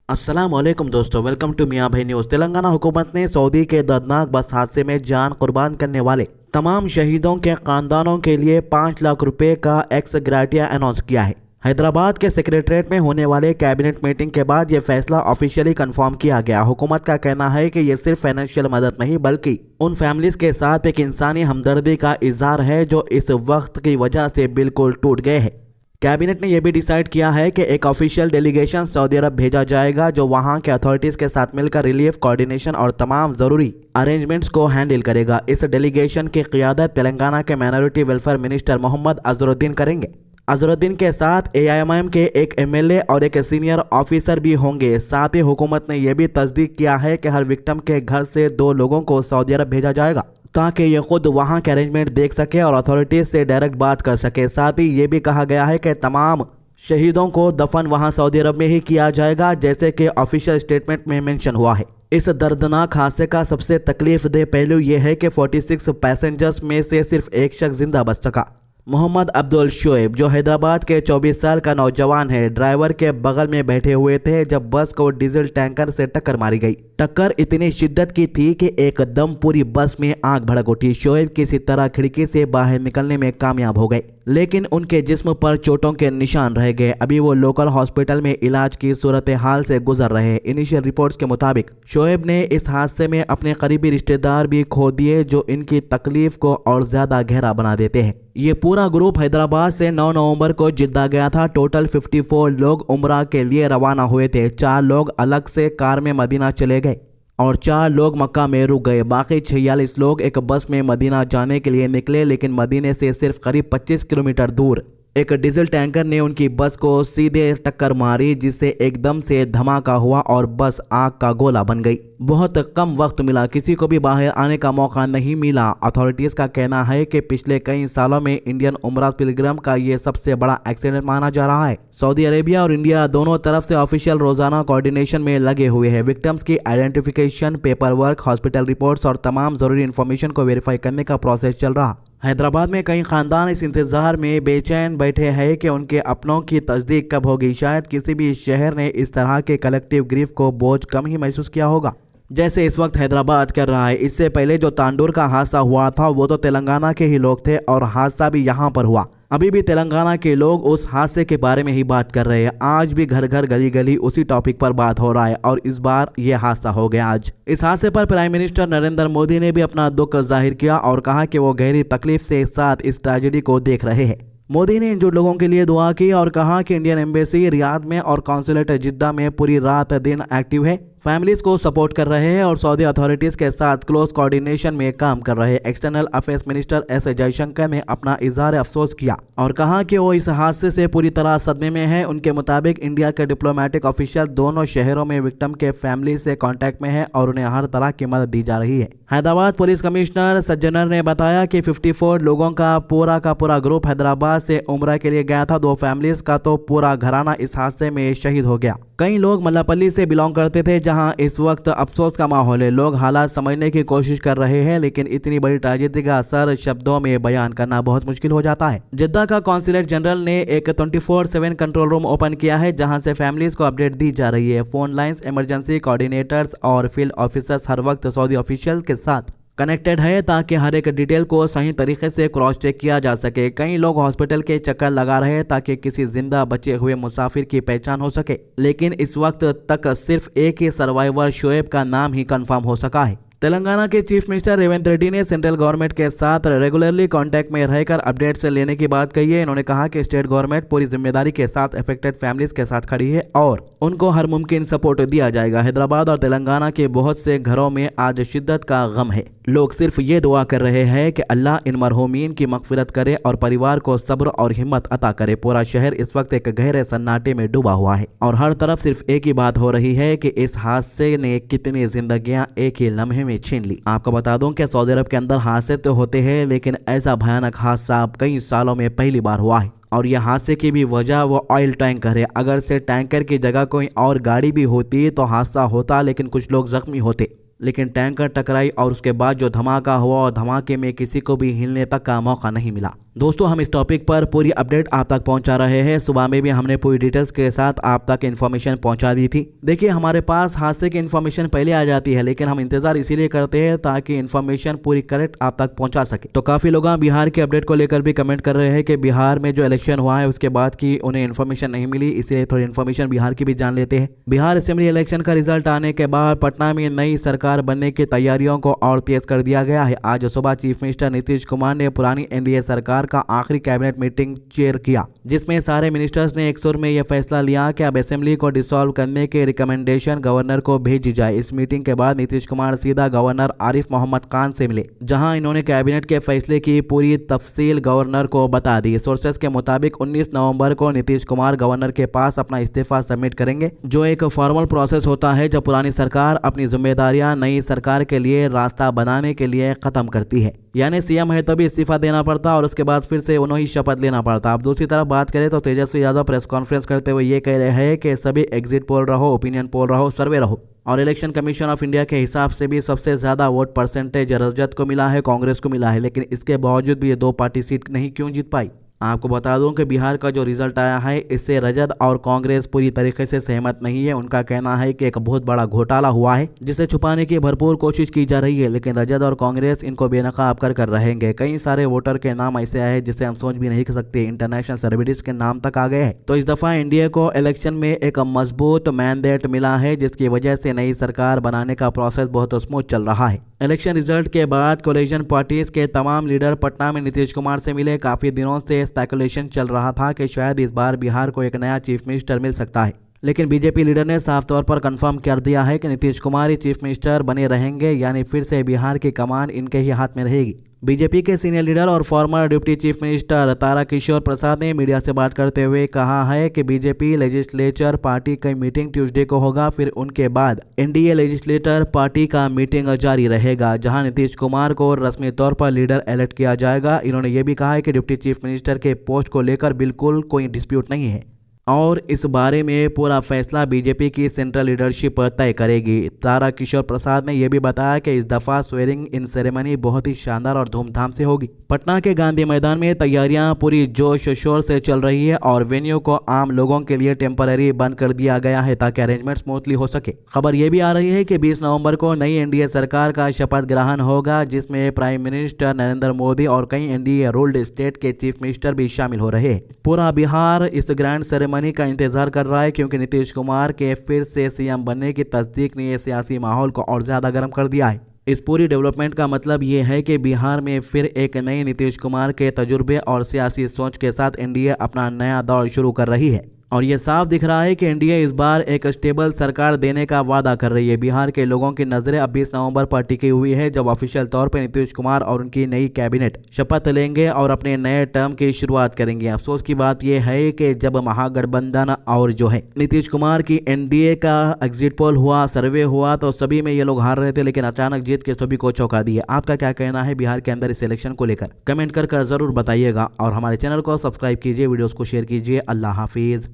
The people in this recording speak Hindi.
अस्सलाम वालेकुम दोस्तों, वेलकम टू मियां भाई न्यूज़। तेलंगाना हुकूमत ने सऊदी के दर्दनाक बस हादसे में जान कुर्बान करने वाले तमाम शहीदों के खानदानों के लिए 5 लाख रुपए का एक्स ग्राटिया अनाउंस किया है। हैदराबाद के सेक्रेटरीट में होने वाले कैबिनेट मीटिंग के बाद यह फैसला ऑफिशियली कंफर्म किया गया। हुकूमत का कहना है कि यह सिर्फ फाइनेंशियल मदद नहीं बल्कि उन फैमिलीज के साथ एक इंसानी हमदर्दी का इजहार है जो इस वक्त की वजह से बिल्कुल टूट गए हैं। कैबिनेट ने यह भी डिसाइड किया है कि एक ऑफिशियल डेलीगेशन सऊदी अरब भेजा जाएगा जो वहां के अथॉरिटीज के साथ मिलकर रिलीफ कोऑर्डिनेशन और तमाम जरूरी अरेंजमेंट्स को हैंडल करेगा। इस डेलीगेशन की क़ियादत तेलंगाना के minority welfare minister Mohammad Azharuddin करेंगे। अजहरुद्दीन के साथ AIMIM के एक MLA और एक सीनियर ऑफिसर भी होंगे। साथ ही हुकूमत ने यह भी तस्दीक किया है कि हर विक्टिम के घर से 2 लोगों को सऊदी अरब भेजा जाएगा ताकि ये खुद वहां के अरेंजमेंट देख सके और अथॉरिटीज से डायरेक्ट बात कर सके। साथ ही ये भी कहा गया है कि तमाम शहीदों को दफन वहां सऊदी अरब में ही किया जाएगा जैसे कि ऑफिशियल स्टेटमेंट में मेंशन हुआ है। इस दर्दनाक हादसे का सबसे तकलीफदेह पहलू यह है कि 46 पैसेंजर्स में से सिर्फ एक शख्स जिंदा बच सका। मोहम्मद अब्दुल शोएब जो हैदराबाद के 24 साल का नौजवान है, ड्राइवर के बगल में बैठे हुए थे जब बस को डीजल टैंकर से टक्कर मारी गई। टक्कर इतनी शिद्दत की थी कि एकदम पूरी बस में आग भड़क उठी। शोएब किसी तरह खिड़की से बाहर निकलने में कामयाब हो गए लेकिन उनके जिस्म पर चोटों के निशान रह गए। अभी वो लोकल हॉस्पिटल में इलाज की सूरत हाल से गुजर रहे हैं। इनिशियल रिपोर्ट्स के मुताबिक शोएब ने इस हादसे में अपने करीबी रिश्तेदार भी खो दिए जो इनकी तकलीफ को और ज्यादा गहरा बना देते हैं। ये पूरा ग्रुप हैदराबाद से 9 नवंबर को जिद्दा गया था। टोटल 54 लोग उम्रा के लिए रवाना हुए थे। 4 लोग अलग से कार में मदीना चले गए और 4 लोग मक्का में रुक गए। बाकी 46 लोग एक बस में मदीना जाने के लिए निकले लेकिन मदीने से सिर्फ करीब 25 किलोमीटर दूर एक डीजल टैंकर ने उनकी बस को सीधे टक्कर मारी जिससे एकदम से धमाका हुआ और बस आग का गोला बन गई। बहुत कम वक्त मिला, किसी को भी बाहर आने का मौका नहीं मिला। अथॉरिटीज का कहना है कि पिछले कई सालों में इंडियन उमरा पिलग्रिम का ये सबसे बड़ा एक्सीडेंट माना जा रहा है। सऊदी अरेबिया और इंडिया दोनों तरफ से ऑफिशियल रोजाना कोऑर्डिनेशन में लगे हुए हैं। विक्टिम्स की identification, paper work, hospital reports और तमाम जरूरी इंफॉर्मेशन को वेरीफाई करने का प्रोसेस चल रहा। हैदराबाद में कई खानदान इस इंतजार में बेचैन बैठे हैं कि उनके अपनों की तस्दीक कब होगी। शायद किसी भी शहर ने इस तरह के कलेक्टिव ग्रीफ को बोझ कम ही महसूस किया होगा जैसे इस वक्त हैदराबाद कर रहा है। इससे पहले जो तांडूर का हादसा हुआ था वो तो तेलंगाना के ही लोग थे और हादसा भी यहाँ पर हुआ। अभी भी तेलंगाना के लोग उस हादसे के बारे में ही बात कर रहे हैं। आज भी घर घर गली गली उसी टॉपिक पर बात हो रहा है और इस बार ये हादसा हो गया। आज इस हादसे पर प्राइम मिनिस्टर नरेंद्र मोदी ने भी अपना दुख जाहिर किया और कहा कि वो गहरी तकलीफ से साथ इस ट्रेजेडी को देख रहे हैं। मोदी ने इंजर्ड लोगों के लिए दुआ की और कहा कि इंडियन एम्बेसी रियाद में और कॉन्सुलेट जिद्दा में पूरी रात दिन एक्टिव है, फैमिलीज को सपोर्ट कर रहे हैं और सऊदी अथॉरिटीज के साथ क्लोज कोऑर्डिनेशन में काम कर रहे हैं। External affairs minister S Jaishankar ने अपना इजहार अफसोस किया और कहा कि वो इस हादसे से पूरी तरह सदमे में है। उनके मुताबिक इंडिया के डिप्लोमेटिक ऑफिशियल दोनों शहरों में विक्टिम के फैमिली से कांटेक्ट में है और उन्हें हर तरह की मदद दी जा रही है। हैदराबाद पुलिस कमिश्नर सज्जनर ने बताया कि 54 लोगों का पूरा ग्रुप हैदराबाद से उम्रा के लिए गया था। 2 फैमिलीज का तो पूरा घराना इस हादसे में शहीद हो गया। कई लोग मल्लापल्ली से बिलोंग करते थे जहां इस वक्त अफसोस का माहौल है। लोग हालात समझने की कोशिश कर रहे हैं लेकिन इतनी बड़ी ट्रेजेडी का असर शब्दों में बयान करना बहुत मुश्किल हो जाता है। जिद्दा का कॉन्सुलेट जनरल ने एक 24/7 कंट्रोल रूम ओपन किया है जहां से फैमिलीज को अपडेट दी जा रही है। फोन लाइंस, इमरजेंसी कोऑर्डिनेटर्स और फील्ड ऑफिसर्स हर वक्त सऊदी ऑफिशियल के साथ कनेक्टेड है ताकि हर एक डिटेल को सही तरीके से क्रॉस चेक किया जा सके। कई लोग हॉस्पिटल के चक्कर लगा रहे हैं ताकि किसी जिंदा बचे हुए मुसाफिर की पहचान हो सके लेकिन इस वक्त तक सिर्फ एक ही सर्वाइवर शोएब का नाम ही कंफर्म हो सका है। तेलंगाना के चीफ मिनिस्टर रेवंत रेड्डी ने सेंट्रल गवर्नमेंट के साथ रेगुलरली कांटेक्ट में रहकर अपडेट्स लेने की बात कही है। इन्होंने कहा कि स्टेट गवर्नमेंट पूरी जिम्मेदारी के साथ अफेक्टेड फैमिलीज के साथ खड़ी है और उनको हर मुमकिन सपोर्ट दिया जाएगा। हैदराबाद और तेलंगाना के बहुत से घरों में आज शिद्दत का गम है। लोग सिर्फ ये दुआ कर रहे हैं कि अल्लाह इन मरहूमीन की मगफिरत करे और परिवार को सब्र और हिम्मत अता करे। पूरा शहर इस वक्त एक गहरे सन्नाटे में डूबा हुआ है और हर तरफ सिर्फ एक ही बात हो रही है कि इस हादसे ने कितनी जिंदगियां एक ही लम्हे में छीन ली। आपको बता दूं कि सऊदी अरब के अंदर हादसे तो होते हैं लेकिन ऐसा भयानक हादसा कई सालों में पहली बार हुआ है और यह हादसे की भी वजह वो ऑयल टैंकर है। अगर से टैंकर की जगह कोई और गाड़ी भी होती तो हादसा होता लेकिन कुछ लोग जख्मी होते। लेकिन टैंकर टकराई और उसके बाद जो धमाका हुआ और धमाके में किसी को भी हिलने तक का मौका नहीं मिला। दोस्तों, हम इस टॉपिक पर पूरी अपडेट आप तक पहुंचा रहे हैं। सुबह में भी हमने पूरी डिटेल्स के साथ आप तक इन्फॉर्मेशन पहुंचा दी थी। देखिए, हमारे पास हादसे की इन्फॉर्मेशन पहले आ जाती है, लेकिन हम इंतजार इसीलिए करते हैं ताकि इन्फॉर्मेशन पूरी करेक्ट आप तक पहुंचा सके। तो काफी लोग बिहार के अपडेट को लेकर भी कमेंट कर रहे हैं कि बिहार में जो इलेक्शन हुआ है उसके बाद की उन्हें इन्फॉर्मेशन नहीं मिली, इसलिए थोड़ी इन्फॉर्मेशन बिहार की भी जान लेते हैं। बिहार असेंबली इलेक्शन का रिजल्ट आने के बाद पटना में नई सरकार बनने की तैयारियों को और तेज कर दिया गया है। आज सुबह चीफ मिनिस्टर नीतीश कुमार ने पुरानी एनडीए सरकार का आखिरी कैबिनेट मीटिंग चेयर किया, जिसमें सारे मिनिस्टर्स ने एक सुर में यह फैसला लिया कि अब असेंबली को डिसॉल्व करने के रिकमेंडेशन गवर्नर को भेजी जाए। इस मीटिंग के बाद नीतीश कुमार सीधा गवर्नर आरिफ मोहम्मद खान से मिले, जहां इन्होंने कैबिनेट के फैसले की पूरी तफसील गवर्नर को बता दी। सोर्सेस के मुताबिक 19 नवंबर को नीतीश कुमार गवर्नर के पास अपना इस्तीफा सबमिट करेंगे, जो एक फॉर्मल प्रोसेस होता है जब पुरानी सरकार अपनी जिम्मेदारियां नई सरकार के लिए रास्ता बनाने के लिए खत्म करती है। यानी सीएम है तभी इस्तीफा देना पड़ता और उसके बाद फिर से उन्हें ही शपथ लेना पड़ता। अब दूसरी तरफ बात करें तो तेजस्वी यादव प्रेस कॉन्फ्रेंस करते हुए ये कह रहे हैं कि सभी एग्जिट पोल रहो, ओपिनियन पोल रहो, सर्वे रहो, और इलेक्शन कमीशन ऑफ इंडिया के हिसाब से भी सबसे ज्यादा वोट परसेंटेज रजत को मिला है, कांग्रेस को मिला है, लेकिन इसके बावजूद भी ये 2 पार्टी सीट नहीं क्यों जीत पाई। आपको बता दूं कि बिहार का जो रिजल्ट आया है इससे रजत और कांग्रेस पूरी तरीके से सहमत नहीं है। उनका कहना है कि एक बहुत बड़ा घोटाला हुआ है जिसे छुपाने की भरपूर कोशिश की जा रही है, लेकिन रजत और कांग्रेस इनको बेनकाब कर रहेंगे। कई सारे वोटर के नाम ऐसे आए जिसे हम सोच भी नहीं कर सकते, इंटरनेशनल सेलिब्रिटीज के नाम तक आ गए हैं। तो इस दफा एनडीए को इलेक्शन में एक मजबूत मैंडेट मिला है, जिसकी वजह से नई सरकार बनाने का प्रोसेस बहुत स्मूथ चल रहा है। इलेक्शन रिजल्ट के बाद कोलिशन पार्टीज के तमाम लीडर पटना में नीतीश कुमार से मिले। काफी दिनों से स्पेकुलेशन चल रहा था कि शायद इस बार बिहार को एक नया चीफ मिनिस्टर मिल सकता है, लेकिन बीजेपी लीडर ने साफ तौर पर कंफर्म कर दिया है कि नीतीश कुमार ही चीफ मिनिस्टर बने रहेंगे, यानी फिर से बिहार की कमान इनके ही हाथ में रहेगी। बीजेपी के सीनियर लीडर और former deputy chief minister Tarkishore Prasad ने मीडिया से बात करते हुए कहा है कि बीजेपी लेजिस्लेचर पार्टी की मीटिंग ट्यूसडे को होगा, फिर उनके बाद एनडीए लेजिस्लेटर पार्टी का मीटिंग जारी रहेगा, जहां नीतीश कुमार को रस्मी तौर पर लीडर इलेक्ट किया जाएगा। इन्होंने ये भी कहा है कि डिप्टी चीफ मिनिस्टर के पोस्ट को लेकर बिल्कुल कोई डिस्प्यूट नहीं है और इस बारे में पूरा फैसला बीजेपी की सेंट्रल लीडरशिप तय करेगी। तारकिशोर प्रसाद ने यह भी बताया कि इस दफा स्वेरिंग इन सेरेमनी बहुत ही शानदार और धूमधाम से होगी। पटना के गांधी मैदान में तैयारियां पूरी जोश शोर से चल रही है और वेन्यू को आम लोगों के लिए टेम्पररी बंद कर दिया गया है ताकि अरेंजमेंट स्मूथली हो सके। खबर यह भी आ रही है कि 20 नवंबर को नई एनडीए सरकार का शपथ ग्रहण होगा, जिसमें प्राइम मिनिस्टर नरेंद्र मोदी और कई एनडीए रूल्ड स्टेट के चीफ मिनिस्टर भी शामिल हो रहे हैं। पूरा बिहार इस ग्रैंड सेरेमनी का इंतजार कर रहा है, क्योंकि नीतीश कुमार के फिर से सीएम बनने की तस्दीक ने सियासी माहौल को और ज्यादा गर्म कर दिया है। इस पूरी डेवलपमेंट का मतलब ये है कि बिहार में फिर एक नए नीतीश कुमार के तजुर्बे और सियासी सोच के साथ एनडीए अपना नया दौर शुरू कर रही है और ये साफ दिख रहा है कि एनडीए इस बार एक स्टेबल सरकार देने का वादा कर रही है। बिहार के लोगों की नजरें अब 20 नवंबर पर टिकी हुई है, जब ऑफिशियल तौर पर नीतीश कुमार और उनकी नई कैबिनेट शपथ लेंगे और अपने नए टर्म की शुरुआत करेंगे। अफसोस की बात यह है कि जब महागठबंधन और जो है नीतीश कुमार की एनडीए का एग्जिट पोल हुआ, सर्वे हुआ, तो सभी में ये लोग हार रहे थे, लेकिन अचानक जीत के सभी को चौंका दिया। आपका क्या कहना है बिहार के अंदर इस इलेक्शन को लेकर? कमेंट कर जरूर बताइएगा और हमारे चैनल को सब्सक्राइब कीजिए, वीडियोस को शेयर कीजिए। अल्लाह हाफिज।